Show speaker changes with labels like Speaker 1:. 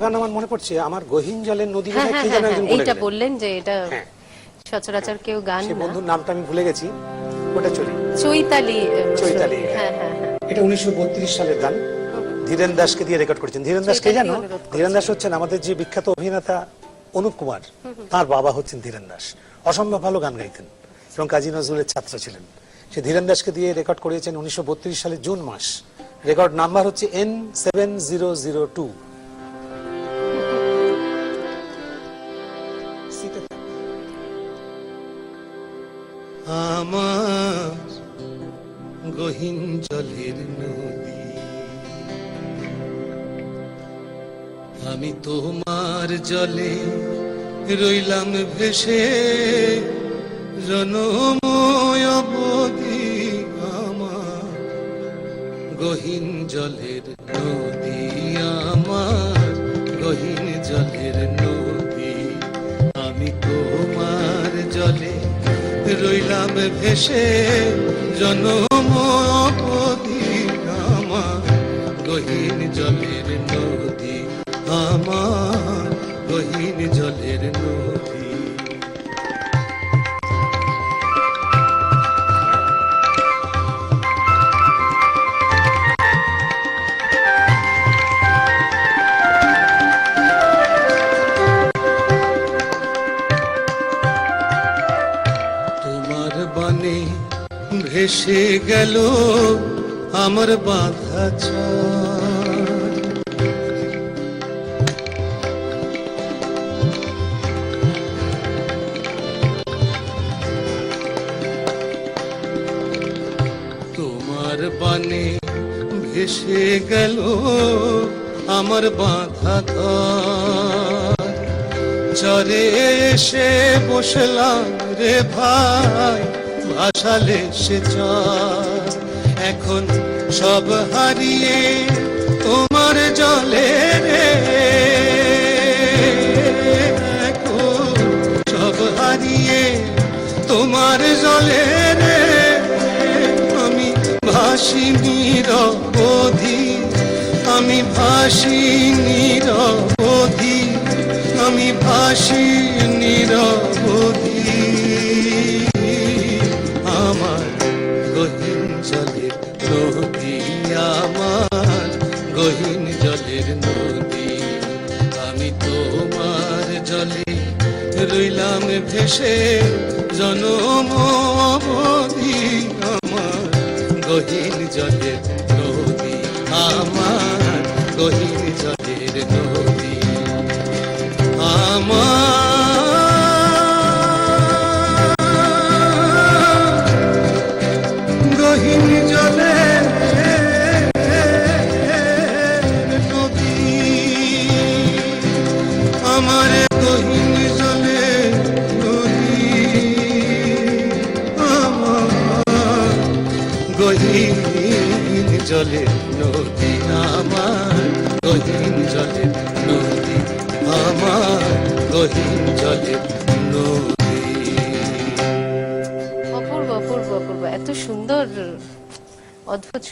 Speaker 1: গান আমার মনে পড়ছে, আমার গহীন জলের নদী বলে কি যেন একজন
Speaker 2: এইটা বললেন যে এটা সচরাচর কেউ গান
Speaker 1: সে
Speaker 2: না।
Speaker 1: বন্ধুর নামটা আমি ভুলে গেছি, ওটা চলি
Speaker 2: চৈতালি।
Speaker 1: চৈতালি,
Speaker 2: হ্যাঁ হ্যাঁ হ্যাঁ,
Speaker 1: এটা 1932 সালের গান। ধীরেন দাসকে দিয়ে রেকর্ড করেছেন। ধীরেন দাস কে জানো? ধীরেন দাস হচ্ছেন আমাদের যে বিখ্যাত অভিনেতা অনুপ কুমার, তার বাবা হচ্ছেন ধীরেন দাস। অসম্ভব ভালো গান গাইতেন এবং কাজী নজরুলের ছাত্র ছিলেন। সে ধীরেন দাসকে দিয়ে রেকর্ড করিয়েছেন 1932 সালে জুন মাস। রেকর্ড নাম্বার হচ্ছে N7002। আমার গহীন জলের নদী, আমি তোমার জলে রইলাম ভেসে জনময় অবধি। আমার গহীন জলের নদী, আমার গহীন জলের নদী, আমি তোমার জলে রইলাম ভেসে জনময় অবধি। আমার গহীন জলের নদী, আমার গহীন জলের নদী। তোমার বাণী ভেসে গেল আমার বাঁধা ছাদ, তোমার বাণী ভেসে গেল আমার বাঁধা ঘর। চরে এসে বসলাম রে ভাই, ভাসালে সে চর। এখন সব হারিয়ে তোমার জলে রে, এখন সব হারিয়ে তোমার জলে রে, আমি ভাসি নিরবধি, আমি ভাসি নিরবধি, আমি ভাসি নিরবধি। আমার গহীন জলের নদী, আমার গহীন জলের নদী, আমি তোমার জলে রইলাম ভেসে জনম অবধি। আমার গহীন জলের নদী, আমার গহীন জলের নদী, আমার গহীন জলের নদী, আমার গহীন জলের নদী, আমার গহীন জলের নদী, আমার গহীন জলের নদী, আমার গহীন জলের নদী।
Speaker 2: অপূর্ব অপূর্ব অপূর্ব, এত সুন্দর, অদ্ভুত।